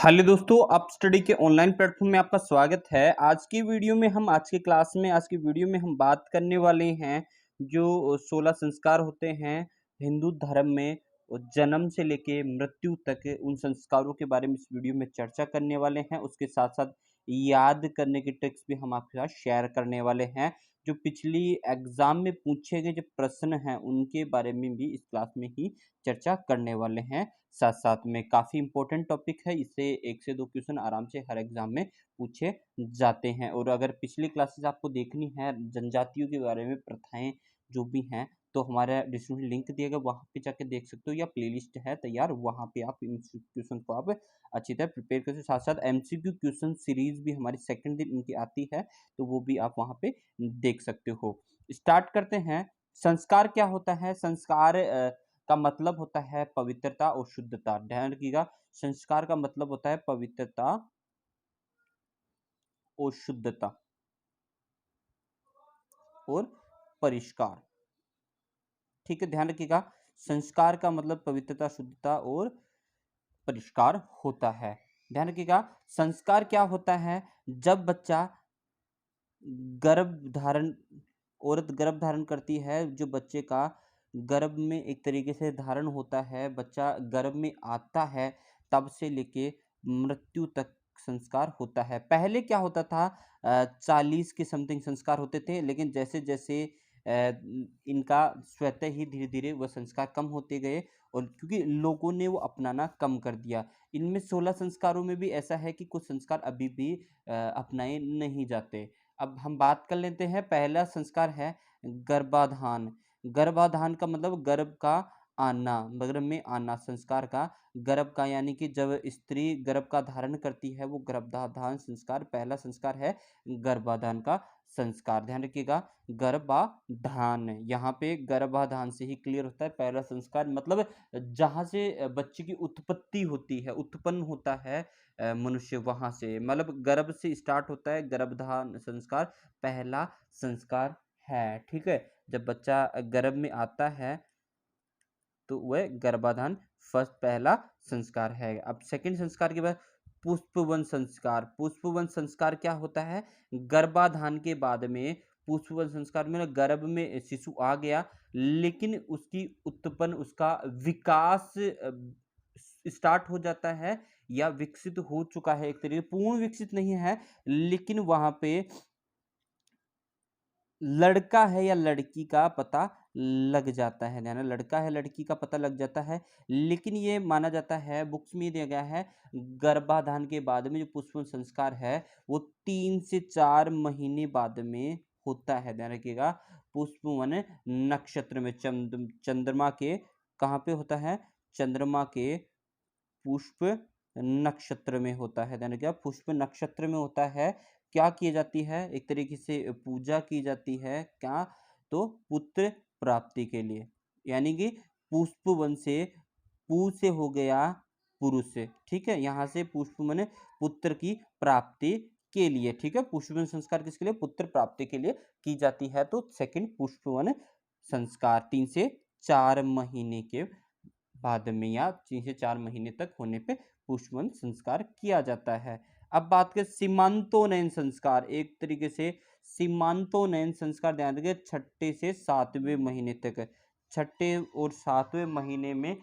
Hello दोस्तों, आप study के ऑनलाइन प्लेटफॉर्म में आपका स्वागत है। आज की वीडियो में हम बात करने वाले हैं जो 16 संस्कार होते हैं हिंदू धर्म में, जन्म से लेके मृत्यु तक उन संस्कारों के बारे में इस वीडियो में चर्चा करने वाले हैं। उसके साथ-साथ याद करने के ट्रिक्स भी हम आपके साथ शेयर करने वाले हैं। जो पिछली एग्ज़ाम में पूछे गए जो प्रश्न हैं, उनके बारे में भी इस क्लास में ही चर्चा करने वाले हैं। साथ-साथ में काफ़ी इम्पोर्टेंट टॉपिक है, इससे 1 से 2 क्वेश्चन आराम से हर एग्ज़ाम में पूछे जाते हैं। और अगर पिछली क्लासेस आपको देखनी है जनजातियों के बारे में, प्रथाएँ जो भी हैं, तो हमारा डिस्क्रिप्शन लिंक दिया गया, वहाँ पे जाके देख सकते हो, या प्लेलिस्ट है तैयार, वहाँ पे आप इन क्वेश्चन को आप अच्छी तरह प्रिपेयर कर सकते हो। साथ-साथ एमसीक्यू क्वेश्चन सीरीज़ भी हमारी सेकंड दिन इनकी आती है, तो वो भी आप वहाँ पे देख सकते हो। स्टार्ट करते हैं। संस्कार क्या होता है? संस्कार का मतलब होता है पवित्रता और शुद्धता। ध्यान रखिएगा, संस्कार का मतलब होता है पवित्रता और शुद्धता और परिष्कार। ठीक है, ध्यान रखिएगा, संस्कार का मतलब पवित्रता, शुद्धता और परिष्कार होता है। ध्यान रखिएगा, संस्कार क्या होता है? जब बच्चा गर्भ धारण औरत गर्भ धारण करती है, जो बच्चे का गर्भ में एक तरीके से धारण होता है, बच्चा गर्भ में आता है, तब से लेके मृत्यु तक संस्कार होता है। पहले क्या होता था, 40 के समथिंग संस्कार होते थे, लेकिन जैसे-जैसे इनका स्वतः ही धीरे-धीरे वह संस्कार कम होते गए, और क्योंकि लोगों ने वो अपनाना कम कर दिया। इनमें 16 संस्कारों में भी ऐसा है कि कुछ संस्कार अभी भी अपनाए नहीं जाते। अब हम बात कर लेते हैं। पहला संस्कार है गर्भाधान। गर्भाधान का मतलब गर्भ का आना, गर्भ में आना। संस्कार का गर्भ का, यानी कि जब स्त्री गर्भ का धारण करती है, वो गर्भाधान संस्कार पहला संस्कार है, गर्भाधान का संस्कार। ध्यान रखिएगा, गर्भाधान, यहाँ पे गर्भाधान से ही क्लियर होता है पहला संस्कार, मतलब जहाँ से बच्चे की उत्पत्ति होती है, उत्पन्न होता है मनुष्य, वहाँ से, मतलब गर्भ से स्टार्ट होता है गर्भधान संस्कार, पहला संस्कार है। ठीक है, जब बच्चा गर्भ में आता है तो वह गर्भाधान फर्स्ट पहला संस्कार है। अब सेकंड संस्कार के बाद पुष्पवन संस्कार। पुष्पवन संस्कार क्या होता है? गर्भाधान के बाद में पुष्पवन संस्कार में ना, गर्भ में शिशु आ गया, लेकिन उसकी उत्पन्न, उसका विकास स्टार्ट हो जाता है, या विकसित हो चुका है, एक तरीके पूर्ण विकसित नहीं है, लेकिन वहां पे लड़का है या लड़की का पता लग जाता है। ध्यान, लड़का है लड़की का पता लग जाता है, लेकिन ये माना जाता है, बुक्स में दिया गया है, गर्भाधान के बाद में जो पुष्पन संस्कार है, वो 3 से 4 महीने बाद में होता है। ध्यान रखिएगा, पुष्पवन नक्षत्र में, चंद्रमा के कहाँ पे होता है? चंद्रमा के पुष्प नक्षत्र में होता है। ध्यान रखिएगा, पुष्प नक्षत्र में होता है। क्या की जाती है? एक तरीके से पूजा की जाती है, क्या? तो पुत्र प्राप्ति के लिए, यानी कि पुष्प वन से पू से हो गया पुरुष से। ठीक है, यहाँ से पुष्प माने पुत्र की प्राप्ति के लिए। ठीक है, पुष्पवन संस्कार किसके लिए? पुत्र प्राप्ति के लिए की जाती है। तो सेकंड पुष्पवन संस्कार 3 से 4 महीने के बाद में, या 3 से 4 महीने तक होने पे पुष्पवन संस्कार किया जाता है। अब बात करें सीमांतोन्नयन संस्कार। एक तरीके से सीमांतोन्नयन संस्कार, ध्यान रखिए, 6ठे से 7वें महीने तक, 6ठे और 7वें महीने में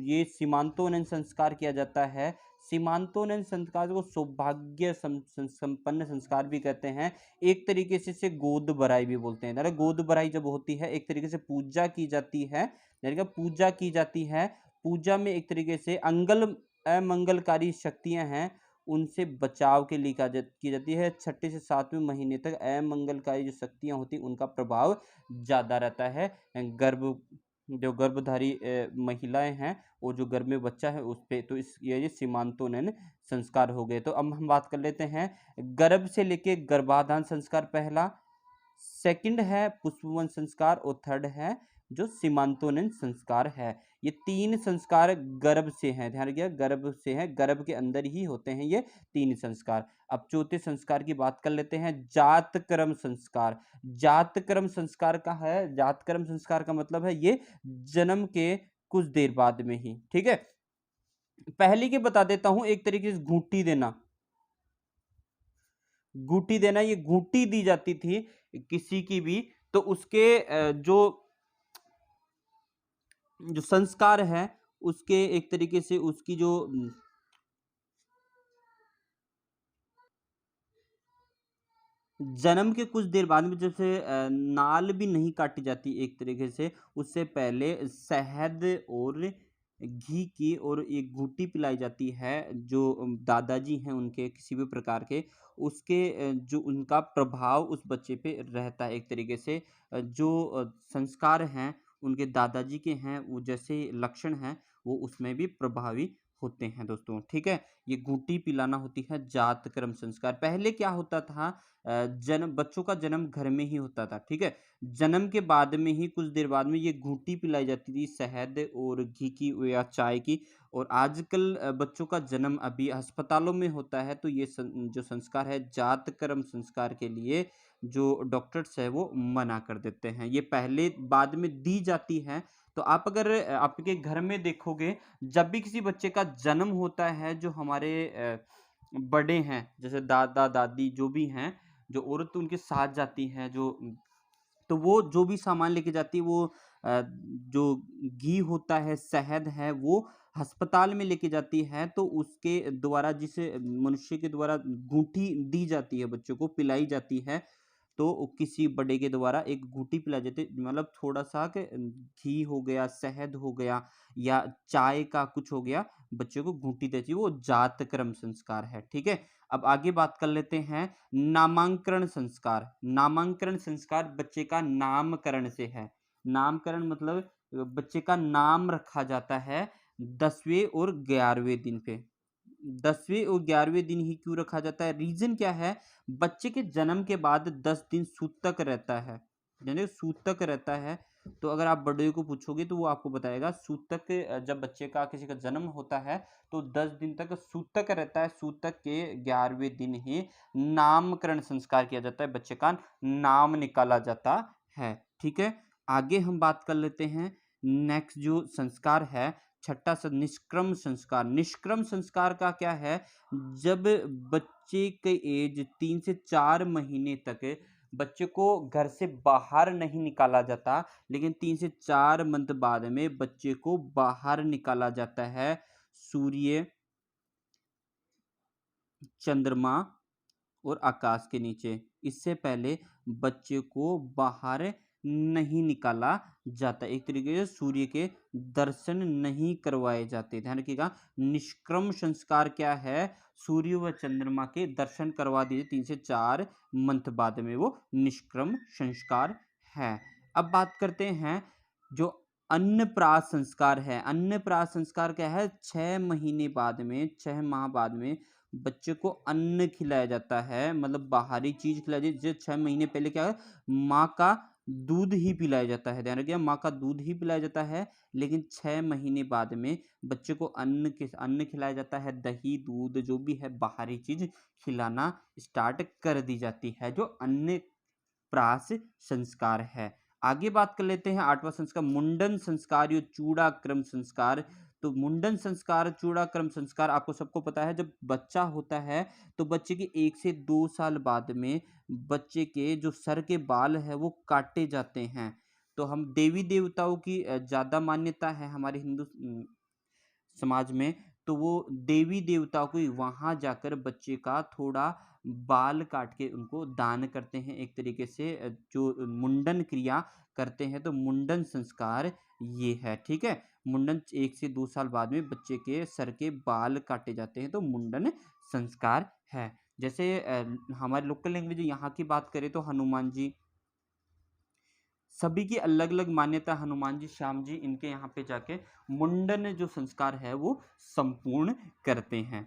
ये सीमांतोन्नयन संस्कार किया जाता है। सीमांतोन्नयन संस्कार को सौभाग्य संपन्न संस्कार भी कहते हैं। एक तरीके से इसे गोद भराई भी बोलते हैं। गोद भराई जब होती है, एक तरीके से पूजा की जाती है, पूजा की जाती है। पूजा में एक तरीके से अमंगलकारी शक्तियां हैं, उनसे बचाव के लिए की जाती है। 6ठे से 7वें महीने तक अमंगलकारी जो शक्तियां होती हैं, उनका प्रभाव ज़्यादा रहता है। जो गर्भधारी महिलाएं हैं, वो जो गर्भ में बच्चा है उस पे, तो इस ये सीमांतोन्नयन संस्कार हो गए। तो अब हम बात कर लेते हैं गर्भ से लेके गर्भाधान संस्कार पहला, सेकंड है पुष्पवन संस्कार, और थर्ड है जो सीमांतोन्नयन संस्कार है। ये 3 संस्कार गर्भ से हैं। ध्यान रखिएगा, गर्भ से हैं, गर्भ के अंदर ही होते हैं ये 3 संस्कार। अब चौथे संस्कार की बात कर लेते हैं, जातकर्म संस्कार। जातकर्म संस्कार का है, जातकर्म संस्कार का मतलब है ये जन्म के कुछ देर बाद में ही। ठीक है, पहले के बता देता हूँ, एक तरीके से घूंटी देना। घूंटी देना, ये घूंटी दी जाती थी किसी की भी, तो उसके जो जो संस्कार है, उसके एक तरीके से उसकी जो जन्म के कुछ देर बाद में, जैसे नाल भी नहीं काटी जाती एक तरीके से, उससे पहले शहद और घी की और एक घूंटी पिलाई जाती है, जो दादाजी हैं उनके किसी भी प्रकार के, उसके जो उनका प्रभाव उस बच्चे पे रहता है एक तरीके से। जो संस्कार हैं उनके दादाजी के हैं, वो जैसे लक्षण हैं वो उसमें भी प्रभावी होते हैं दोस्तों, ठीक है। ये घूंटी पिलाना होती है जात कर्म संस्कार। पहले क्या होता था, जन्म बच्चों का जन्म घर में ही होता था, ठीक है। जन्म के बाद में ही कुछ देर बाद में ये घूंटी पिलाई जाती थी शहद और घी की या चाय की। और आजकल बच्चों का जन्म अभी अस्पतालों में होता है, तो ये जो संस्कार है जात कर्म संस्कार के लिए जो डॉक्टर्स है वो मना कर देते हैं। ये पहले बाद में दी जाती है। तो आप अगर आपके घर में देखोगे, जब भी किसी बच्चे का जन्म होता है, जो हमारे बड़े हैं जैसे दादा दादी जो भी हैं, जो औरत उनके साथ जाती है, जो तो वो जो भी सामान लेके जाती है, वो जो घी होता है, शहद है, वो अस्पताल में लेके जाती है, तो उसके द्वारा जिस मनुष्य के द्वारा घूंटी दी जाती है, बच्चों को पिलाई जाती है, तो किसी बड़े के द्वारा एक घूंटी पिलाई जाती है, मतलब थोड़ा-सा के घी हो गया, शहद हो गया या चाय का कुछ हो गया, बच्चे को घूंटी देती है, वो जात कर्म संस्कार है, ठीक है? अब आगे बात कर लेते हैं नामांकन संस्कार। नामांकन संस्कार बच्चे का नामकरण से है। नामकरण मतलब बच्चे का नाम रखा जाता है 10वें और 11वें दिन पे। 10वें और 11वें दिन ही क्यों रखा जाता है? रीज़न क्या है? बच्चे के जन्म के बाद 10 दिन सूतक रहता है। यानी सूतक रहता है, तो अगर आप बड़े को पूछोगे तो वो आपको बताएगा सूतक जब बच्चे का किसी का जन्म होता है तो 10 दिन तक सूतक रहता है। सूतक के 11वें दिन ही नामकरण संस्कार किया जाता है, बच्चे का नाम निकाला जाता है। ठीक है? आगे हम बात कर लेते हैं, नेक्स्ट जो संस्कार है, छठा निष्क्रम संस्कार। निष्क्रम संस्कार का क्या है, जब बच्चे के एज 3 से 4 महीने तक बच्चे को घर से बाहर नहीं निकाला जाता, लेकिन 3 से 4 मंथ बाद में बच्चे को बाहर निकाला जाता है सूर्य, चंद्रमा और आकाश के नीचे। इससे पहले बच्चे को बाहर नहीं निकाला जाता। एक तरीके से सूर्य के दर्शन नहीं करवाए जाते। ध्यान रखिएगा, निष्क्रम संस्कार क्या है? सूर्य व चंद्रमा के दर्शन करवा दिए 3 से 4 मंथ बाद में, वो निष्क्रम संस्कार है। अब बात करते हैं जो अन्नप्राश संस्कार है। अन्नप्राश संस्कार क्या है? 6 महीने बाद में, 6 माह बाद में बच्चे को अन्न खिलाया जाता है, मतलब बाहरी चीज़ खिलाई जाती है। जैसे 6 महीने पहले क्या है, माँ का दूध ही पिलाया जाता है। ध्यान रखिएगा, माँ का दूध ही पिलाया जाता है, लेकिन 6 महीने बाद में बच्चे को अन्न खिलाया जाता है, दही, दूध जो भी है बाहरी चीज़ खिलाना स्टार्ट कर दी जाती है, जो अन्नप्राश संस्कार है। आगे बात कर लेते हैं 8वां संस्कार, मुंडन संस्कार या चूड़ाक्रम संस्कार। तो मुंडन संस्कार, चूड़ाक्रम संस्कार आपको सबको पता है, जब बच्चा होता है तो बच्चे के 1 से 2 साल बाद में बच्चे के जो सर के बाल है वो काटे जाते हैं। तो हम देवी देवताओं की ज़्यादा मान्यता है हमारे हिंदू समाज में, तो वो देवी देवताओं को वहाँ जाकर बच्चे का थोड़ा बाल काट के उनको दान करते हैं, एक तरीके से जो मुंडन क्रिया करते हैं, तो मुंडन संस्कार ये है, ठीक है। मुंडन 1 से 2 साल बाद में बच्चे के सर के बाल काटे जाते हैं, तो मुंडन संस्कार है। जैसे हमारे लोकल लैंग्वेज यहाँ की बात करें तो हनुमान जी, सभी की अलग-अलग मान्यता, हनुमान जी, श्याम जी, इनके यहाँ पे जाके मुंडन जो संस्कार है वो संपूर्ण करते हैं।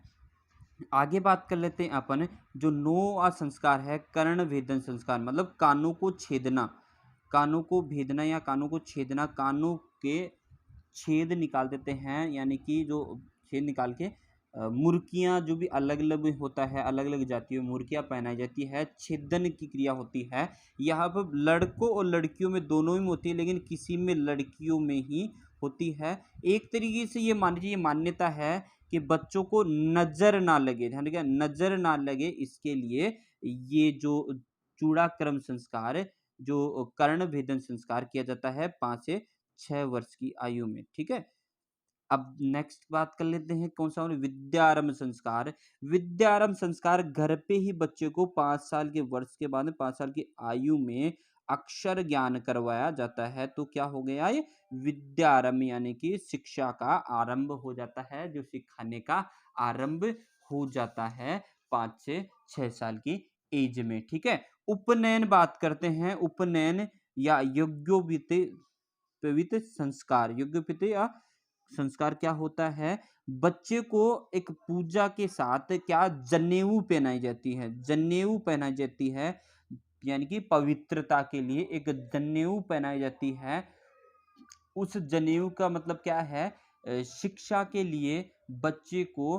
आगे बात कर लेते हैं अपन, जो 9वां संस्कार है कर्ण भेदन संस्कार, मतलब कानों को छेदना। कानों को भेदना या कानों को छेदना, कानों के छेद निकाल देते हैं, यानी कि जो छेद निकाल के मुर्कियाँ जो भी अलग-अलग होता है, अलग-अलग जातियों में मुर्कियाँ पहनाई जाती है, छेदन की क्रिया होती है। यहाँ पर लड़कों और लड़कियों में दोनों में होती है, लेकिन किसी में लड़कियों में ही होती है। एक तरीके से ये मान लीजिए, ये मान्यता है कि बच्चों को नजर ना लगे, ध्यान रखिएगा नजर ना लगे, इसके लिए ये जो चूड़ाक्रम संस्कार, जो कर्ण भेदन संस्कार किया जाता है 5 से 6 वर्ष की आयु में। ठीक है, अब नेक्स्ट बात कर लेते हैं कौन सा, विद्यारंभ संस्कार। विद्यारंभ संस्कार घर पे ही बच्चे को 5 साल के वर्ष के बाद 5 साल की आयु में अक्षर ज्ञान करवाया जाता है। तो क्या हो गया ये विद्यारंभ, यानी कि शिक्षा का आरंभ हो जाता है, जो सिखाने का आरंभ हो जाता है 5 से 6 साल की एज में। ठीक है, उपनयन बात करते हैं। उपनयन या यज्ञोपवीत संस्कार, यज्ञोपवीत या संस्कार क्या होता है, बच्चे को एक पूजा के साथ क्या जनेऊ पहनाई जाती है, जनेऊ पहनाई जाती है, यानी कि पवित्रता के लिए एक जनेऊ पहनाई जाती है। उस जनेऊ का मतलब क्या है, शिक्षा के लिए बच्चे को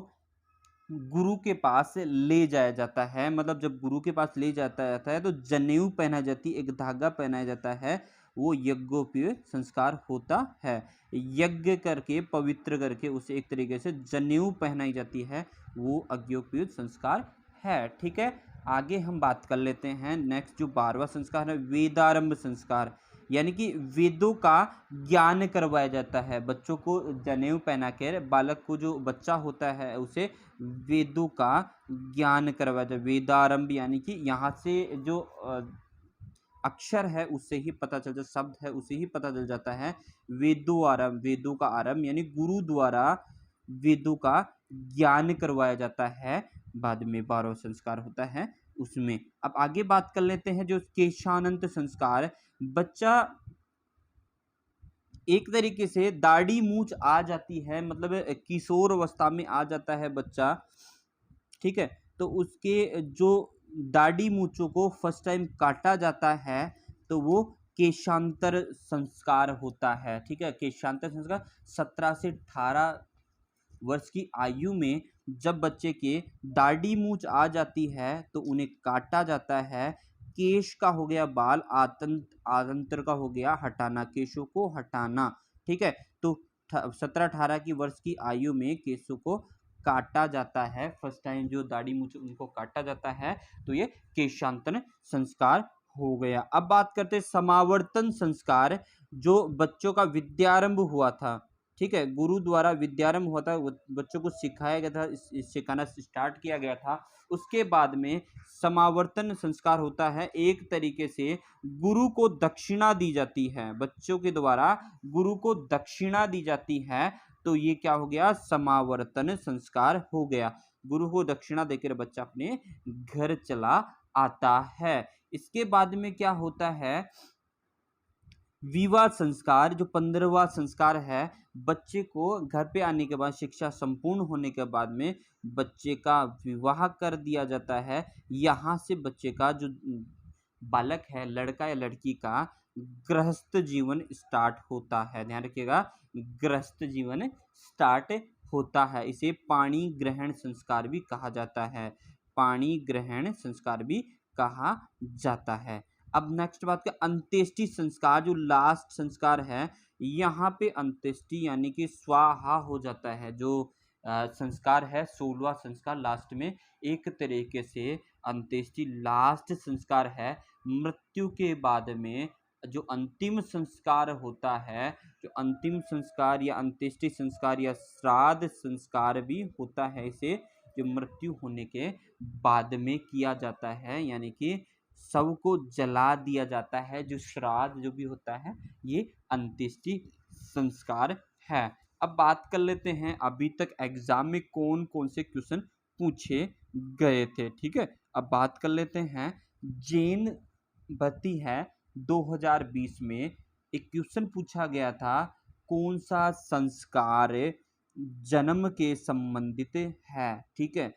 गुरु के पास ले जाया जाता है। मतलब जब गुरु के पास ले जाता जाता है तो जनेऊ पहना जाती, एक धागा पहनाया जाता है, वो यज्ञोपवीत संस्कार होता है। यज्ञ करके पवित्र करके उसे एक तरीके से जनेऊ पहनाई जाती है, वो यज्ञोपवीत संस्कार है। ठीक है, आगे हम बात कर लेते हैं नेक्स्ट, जो 12वां संस्कार है वेदारंभ संस्कार, यानी कि वेदों का ज्ञान करवाया जाता है बच्चों को। जनेऊ पहना कर बालक को, जो बच्चा होता है, उसे वेदों का ज्ञान करवाया जाए। वेदारंभ यानी कि यहाँ से जो अक्षर है उससे ही पता चल जाता, शब्द है उसे ही पता चल जाता है वेदों आरंभ, वेदों का आरंभ यानी गुरु द्वारा वेदों का ज्ञान करवाया जाता है। बाद में 12वां संस्कार होता है उसमें। अब आगे बात कर लेते हैं जो केशानंत संस्कार। बच्चा एक तरीके से दाढ़ी मूछ आ जाती है, मतलब किशोर अवस्था में आ जाता है बच्चा। ठीक है, तो उसके जो दाढ़ी मूछों को फर्स्ट टाइम काटा जाता है तो वो केशांतर संस्कार होता है। ठीक है, केशांतर संस्कार 17 से 18 वर्ष की आयु में जब बच्चे के दाढ़ी मूछ आ जाती है तो उन्हें काटा जाता है। केश का हो गया बाल, आदंत्र का हो गया हटाना, केशों को हटाना। ठीक है, तो 17-18 की वर्ष की आयु में केशों को काटा जाता है, फर्स्ट टाइम जो दाढ़ी मूछ उनको काटा जाता है, तो ये केशांतन संस्कार हो गया। अब बात करते हैं समावर्तन संस्कार, जो बच्चों का विद्यारंभ हुआ था। ठीक है, गुरु द्वारा विद्यारंभ हुआ था, बच्चों को सिखाया गया था, सिखाना स्टार्ट किया गया था। उसके बाद में समावर्तन संस्कार होता है। एक तरीके से गुरु को दक्षिणा दी जाती है, बच्चों के द्वारा गुरु को दक्षिणा दी जाती है, तो ये क्या हो गया, समावर्तन संस्कार हो गया। गुरु को दक्षिणा देकर बच्चा अपने घर चला आता है। इसके बाद में क्या होता है, विवाह संस्कार, जो 15वां संस्कार है। बच्चे को घर पे आने के बाद, शिक्षा संपूर्ण होने के बाद में बच्चे का विवाह कर दिया जाता है। यहाँ से बच्चे का जो बालक है, लड़का या लड़की का गृहस्थ जीवन स्टार्ट होता है। ध्यान रखिएगा, गृहस्थ जीवन स्टार्ट होता है। इसे पाणी ग्रहण संस्कार भी कहा जाता है, पाणी ग्रहण संस्कार भी कहा जाता है। अब नेक्स्ट बात का अंत्येष्टि संस्कार, जो लास्ट संस्कार है। यहाँ पे अंत्येष्टि यानी कि स्वाहा हो जाता है, जो संस्कार है 16वां संस्कार लास्ट में। एक तरीके से अंत्येष्टि लास्ट संस्कार है। मृत्यु के बाद में जो अंतिम संस्कार होता है, जो अंतिम संस्कार या अंत्येष्टि संस्कार या श्राद्ध संस्कार भी होता है, इसे जो मृत्यु होने के बाद में किया जाता है, यानी कि शव को जला दिया जाता है। जो श्राद्ध जो भी होता है, ये अंत्येष्टि संस्कार है। अब बात कर लेते हैं अभी तक एग्जाम में कौन कौन से क्वेश्चन पूछे गए थे। ठीक है, अब बात कर लेते हैं जैन भर्ती है 2020 में एक क्वेश्चन पूछा गया था, कौन सा संस्कार जन्म के संबंधित है। ठीक है,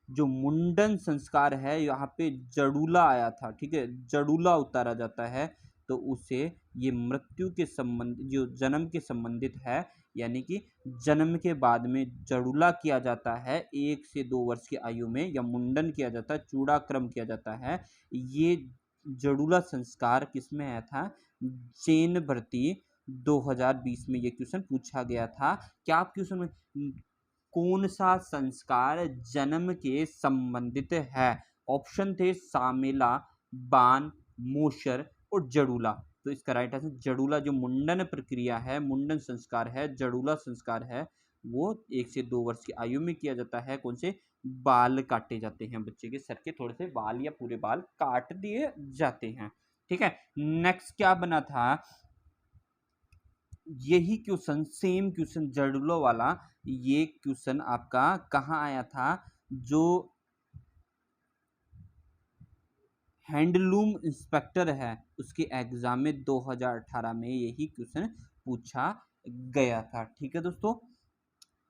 जो मुंडन संस्कार है, यहाँ पे जड़ूला आया था। ठीक है, जड़ूला उतारा जाता है, तो उसे ये मृत्यु के संबंध, जो जन्म के संबंधित है, यानी कि जन्म के बाद में जड़ूला किया जाता है 1 से 2 वर्ष की आयु में, या मुंडन किया जाता है, चूड़ाक्रम किया जाता है। ये जड़ूला संस्कार किसमें आया था, जैन भर्ती 2020 में ये क्वेश्चन पूछा गया था। क्या आप क्वेश्चन में कौन सा संस्कार जन्म के संबंधित है? ऑप्शन थे सामेला, बान, मोशर और जड़ूला। तो इसका राइट आंसर जड़ूला, जो मुंडन प्रक्रिया है, मुंडन संस्कार है, जड़ूला संस्कार है, वो 1 से 2 वर्ष की आयु में किया जाता है। कौन से? बाल काटे जाते हैं, बच्चे के सर के थोड़े से बाल या पूरे बाल काट दिए जाते हैं। ठीक है, नेक्स्ट क्या बना था? यही क्वेश्चन, सेम क्वेश्चन जड़ूला वाला, ये क्वेश्चन आपका कहाँ आया था? जो हैंडलूम इंस्पेक्टर है उसके एग्जाम में 2018 में यही क्वेश्चन पूछा गया था। ठीक है दोस्तों,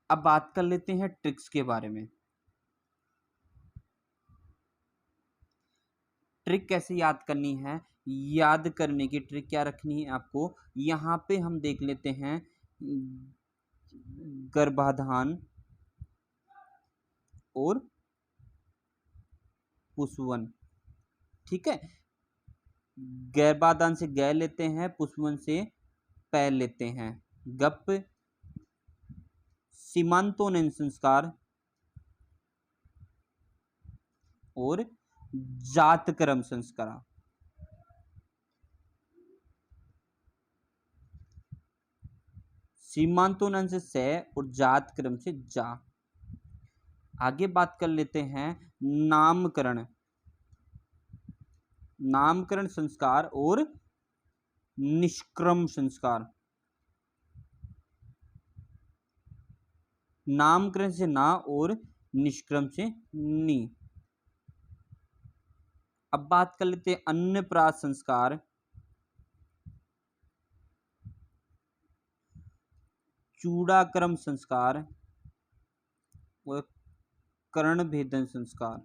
अब बात कर लेते हैं ट्रिक्स के बारे में। ट्रिक कैसे याद करनी है? याद करने की ट्रिक क्या रखनी है आपको? यहाँ पे हम देख लेते हैं गर्भाधान और पुष्पवन। ठीक है, गर्भाधान से ग लेते हैं, पुष्पवन से पै लेते हैं। गप सीमांतोनयन संस्कार और जातकर्म संस्कार। सीमांतोनयन से और जातकर्म से जा। आगे बात कर लेते हैं नामकरण, नामकरण संस्कार और निष्क्रम संस्कार। नामकरण से ना और निष्क्रम से नी। अब बात कर लेते हैं अन्नप्राश संस्कार, चूड़ाक्रम संस्कार और कर्ण भेदन संस्कार।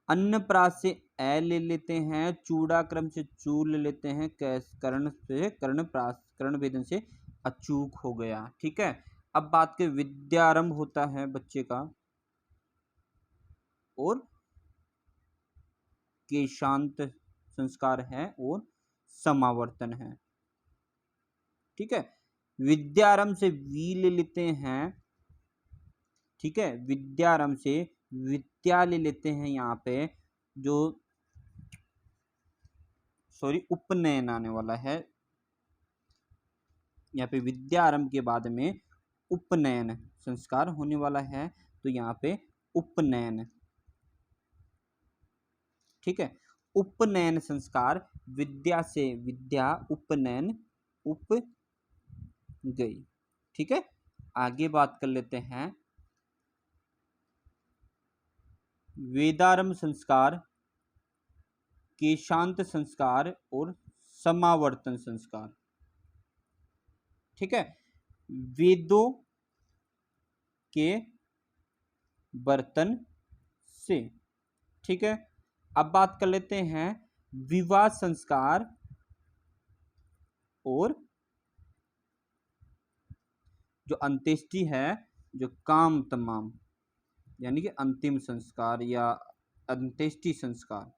अन्नप्राश से ए ले लेते हैं, चूड़ाक्रम से चू ले लेते हैं, कर्ण से कर्णप्राश, कर्ण भेदन से अचूक हो गया। ठीक है, अब बात करें विद्यारंभ होता है बच्चे का और केशांत संस्कार है और समावर्तन है। ठीक है, विद्यारंभ से वी ले लेते हैं। ठीक है, विद्यारंभ से विद्या ले लेते हैं, यहाँ पे जो उपनयन आने वाला है। यहाँ पे विद्यारंभ के बाद में उपनयन संस्कार होने वाला है, तो यहाँ पे उपनयन। ठीक है, उपनयन संस्कार, विद्या से विद्या, उपनयन उप गई। ठीक है, आगे बात कर लेते हैं वेदारंभ संस्कार, केशांत संस्कार और समावर्तन संस्कार। ठीक है, वेदों के बर्तन से। ठीक है, अब बात कर लेते हैं विवाह संस्कार और जो अंत्येष्टि है, जो काम तमाम, यानी कि अंतिम संस्कार या अंत्येष्टि संस्कार,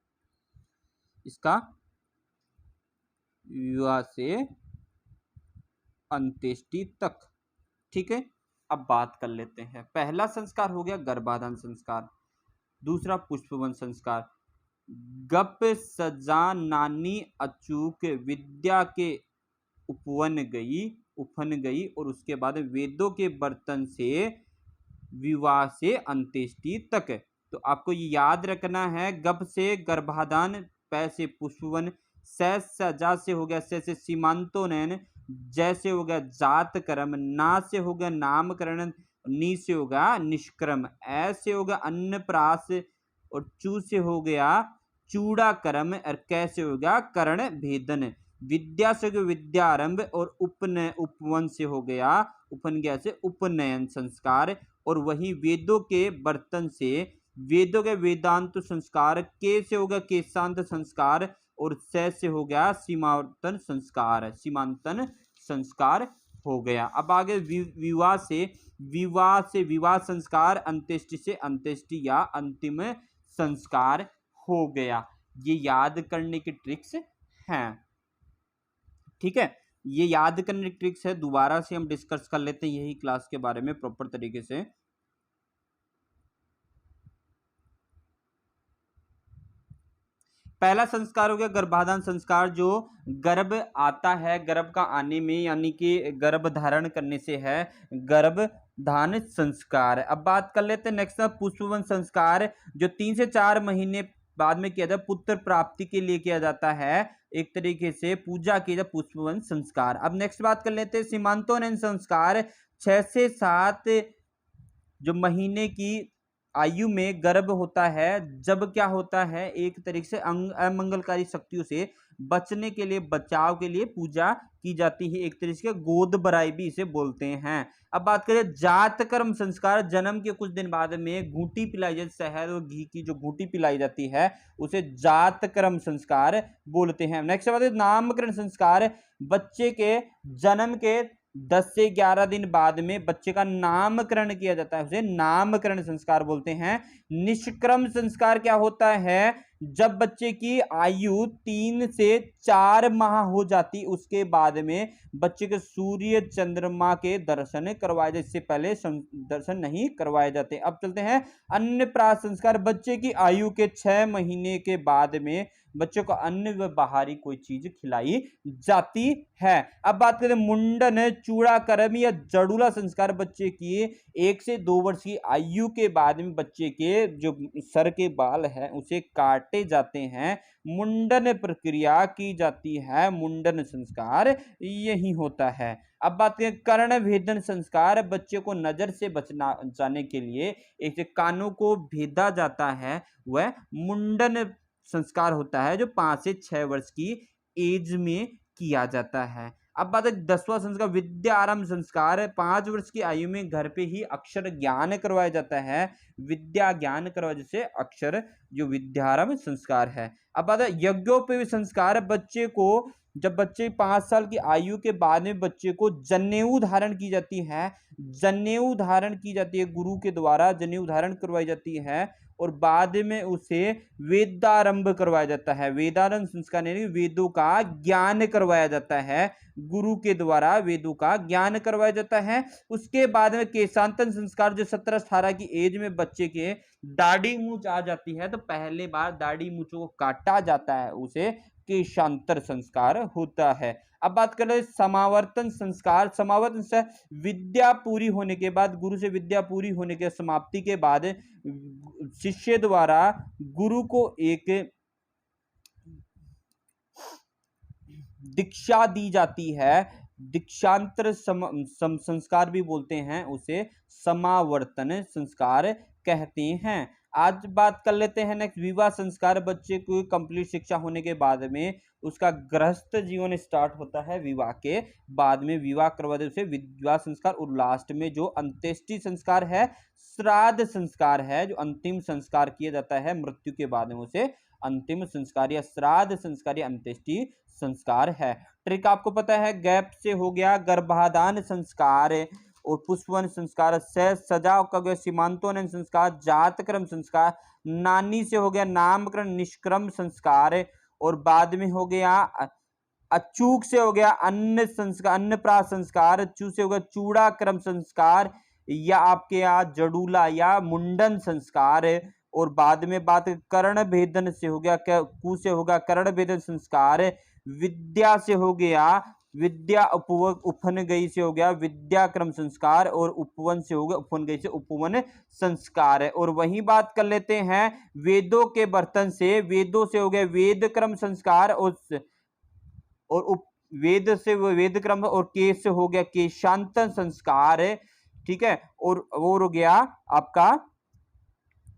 इसका विवाह से अंत्येष्टि तक। ठीक है, अब बात कर लेते हैं, पहला संस्कार हो गया गर्भाधान संस्कार, दूसरा पुष्पवन संस्कार। गप सजा नानी अचूक विद्या के उपवन गई और उसके बाद वेदों के बर्तन से विवाह से अंत्येष्टि तक। तो आपको ये याद रखना है, गप से गर्भाधान, पै से पुष्पवन, सजा से हो गया से सीमांतोनयन, जैसे हो गया जात कर्म, ना से हो गया नामकरण, नी से हो गया निष्क्रम, ऐसे हो गया अन्नप्राश और चू से हो गया चूड़ाक्रम और कैसे हो गया कर्ण भेदन। विद्या से हो गया विद्यारंभ और उपवन से हो गया उपनयन से उपनयन संस्कार। और वही वेदों के बर्तन से वेदों के वेदांत संस्कार, के से हो गया केशांत संस्कार और से हो गया सीमांतन संस्कार, सीमांतन संस्कार हो गया। अब आगे विवाह से विवाह संस्कार, अंत्येष्टि से अंत्येष्टि या अंतिम संस्कार हो गया। ये याद करने की ट्रिक्स हैं। ठीक है, ये याद करने की ट्रिक्स है, दोबारा से हम डिस्कस कर लेते हैं यही क्लास के बारे में प्रॉपर तरीके से। पहला संस्कार हो गया गर्भाधान संस्कार, जो गर्भ आता है, गर्भ का आने में यानी कि गर्भ धारण करने से है गर्भधान संस्कार। अब बात कर लेते हैं नेक्स्ट पुष्पवन संस्कार, जो 3 से 4 महीने बाद में किया जाता है, पुत्र प्राप्ति के लिए किया जाता है, एक तरीके से पूजा की जाए पुष्पवन संस्कार। अब नेक्स्ट बात कर लेते हैं सीमांतोन्नयन संस्कार, 6 से 7 जो महीने की आयु में गर्भ होता है, जब क्या होता है एक तरीके से अमंगलकारी शक्तियों से बचने के लिए, बचाव के लिए पूजा की जाती है, एक तरीके से गोद भराई भी इसे बोलते हैं। अब बात करें जात कर्म संस्कार, जन्म के कुछ दिन बाद में घूंटी पिलाई जाती, शहद और घी की जो घूंटी पिलाई जाती है उसे जात कर्म संस्कार बोलते हैं। नेक्स्ट बात है नामकरण संस्कार, बच्चे के जन्म के 10 से 11 दिन बाद में बच्चे का नामकरण किया जाता है, उसे नामकरण संस्कार बोलते हैं। निष्क्रम संस्कार क्या होता है, जब बच्चे की आयु 3 से 4 माह हो जाती, उसके बाद में बच्चे के सूर्य चंद्रमा के दर्शन करवाए जाते, इससे पहले दर्शन नहीं करवाए जाते। अब चलते हैं अन्नप्राशन संस्कार, बच्चे की आयु के 6 महीने के बाद में बच्चों को अन्न व बाहरी कोई चीज खिलाई जाती है। अब बात करें मुंडन चूड़ाकर्म या जड़ूला संस्कार, बच्चे की 1 से 2 वर्ष की आयु के बाद में बच्चे के जो सर के बाल है उसे काटे जाते हैं, मुंडन प्रक्रिया की जाती है, मुंडन संस्कार यही होता है। अब बात करें कर्ण भेदन संस्कार, बच्चे को नजर से बचाने के लिए एक कानों को भेदा जाता है, वह मुंडन संस्कार होता है, जो 5 से 6 वर्ष की एज में किया जाता है। अब बात है 10वां संस्कार विद्या आरंभ संस्कार, 5 वर्ष की आयु में घर पे ही अक्षर ज्ञान करवाया जाता है, विद्या ज्ञान करवाया जैसे अक्षर, जो विद्यारंभ संस्कार है। अब बात है यज्ञोपवीत संस्कार, बच्चे को जब बच्चे 5 साल की आयु के बाद में बच्चे को जनेऊ धारण की जाती है, जनेऊ धारण की जाती है, गुरु के द्वारा जनेऊ धारण करवाई जाती है और बाद में उसे वेदारंभ करवाया जाता है। वेदारंभ संस्कार यानी वेदों का ज्ञान करवाया जाता है, गुरु के द्वारा वेदों का ज्ञान करवाया जाता है। उसके बाद में केशांतन संस्कार, जो 17-18 की एज में बच्चे के दाढ़ी मूंछ आ जाती है तो पहले बार दाढ़ी मूंछों को काटा जाता है, उसे केशांतर संस्कार होता है। अब बात करें समावर्तन संस्कार, समावर्तन से विद्या पूरी होने के बाद, गुरु से विद्या पूरी होने के समाप्ति के बाद शिष्य द्वारा गुरु को एक दीक्षा दी जाती है, दीक्षांतर संस्कार भी बोलते हैं, उसे समावर्तन संस्कार कहते हैं। आज बात कर लेते हैं नेक्स्ट विवाह संस्कार, बच्चे को कंप्लीट शिक्षा होने के बाद में उसका गृहस्थ जीवन स्टार्ट होता है, विवाह के बाद में विवाह करवा दे उसे विवाह संस्कार। और लास्ट में जो अंत्येष्टि संस्कार है, श्राद्ध संस्कार है, जो अंतिम संस्कार किया जाता है मृत्यु के बाद में उसे अंतिम संस्कार या श्राद्ध संस्कार या अंत्येष्टि संस्कार है। ट्रिक आपको पता है, गैप से हो गया गर्भाधान संस्कार और पुष्पवन संस्कार, से सजाव का गया सीमांतोन्नयन संस्कार, जातक्रम संस्कार, नानी से हो गया नामकरण निष्क्रम संस्कार और बाद में हो गया अचूक से हो गया अन्न संस्कार, अन्नप्राशन संस्कार, अचूक से हो गया चूड़ाक्रम संस्कार या आपके यहाँ जड़ूला या मुंडन संस्कार और बाद में बात कर्ण भेदन से हो गया, कु से होगा कर्ण भेदन संस्कार, विद्या से हो गया विद्या उपवन गई से हो गया विद्याक्रम संस्कार और उपवन से हो गया उपवन गई से उपवन संस्कार है। और वही बात कर लेते हैं वेदों के बर्तन से, वेदों से हो गया वेद क्रम संस्कार और वेद से वेद क्रम और केश से हो गया केशांतन संस्कार, ठीक है। और वो हो गया आपका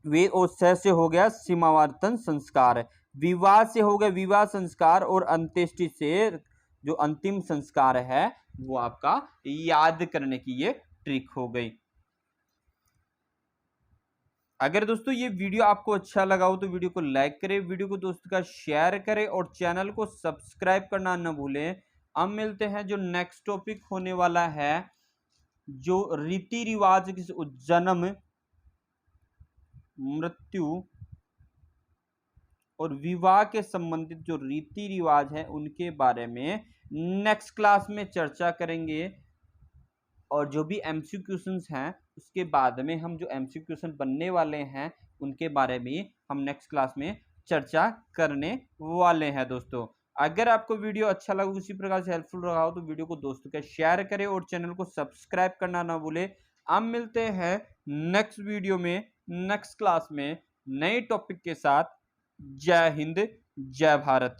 वेद और से हो गया सीमावर्तन संस्कार, विवाह से हो गया विवाह संस्कार और अंत्येष्टि से जो अंतिम संस्कार है वो आपका याद करने की ये ट्रिक हो गई। अगर दोस्तों ये वीडियो आपको अच्छा लगा हो तो वीडियो को लाइक करें, वीडियो को दोस्तों का शेयर करें और चैनल को सब्सक्राइब करना न भूलें। अब मिलते हैं जो नेक्स्ट टॉपिक होने वाला है, जो रीति रिवाज की जन्म मृत्यु और विवाह के संबंधित जो रीति रिवाज है उनके बारे में नेक्स्ट क्लास में चर्चा करेंगे। और जो भी एमसीक्यू क्वेश्चंस हैं उसके बाद में हम जो एमसीक्यू क्वेश्चन बनने वाले हैं उनके बारे में हम नेक्स्ट क्लास में चर्चा करने वाले हैं दोस्तों। अगर आपको वीडियो अच्छा लगा, उसी प्रकार से हेल्पफुल रहा हो, तो वीडियो को दोस्तों के शेयर करें और चैनल को सब्सक्राइब करना ना भूलें। अब मिलते हैं नेक्स्ट वीडियो में, नेक्स्ट क्लास में नए टॉपिक के साथ। जय हिंद, जय भारत।